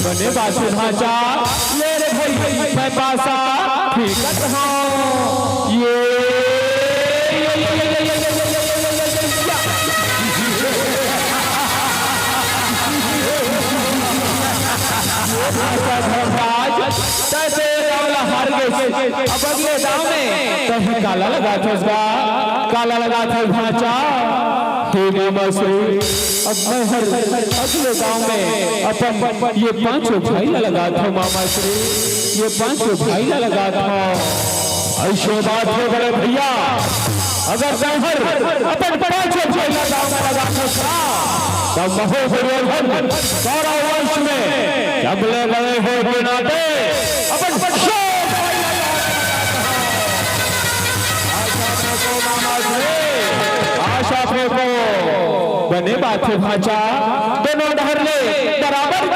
बने बात ढांचा ले रे भाई मैं पासा फिकत हूँ ये अब अगले दाव में तभी काला लगा था उसका काला लगा था ढांचा अब मैं हर अगले गांव में अपन ये पांचों भाई लगा था मामा श्री ये पांचों भाई लगा था ऐसे बात है बड़े भैया अगर हर अपन पांचों भाई लगा था तब महोदय गौरव वंश में जब ले बड़े हो बिना दे अपन आशा फेंको बने बात भाचा दोनों डहर ले बराबर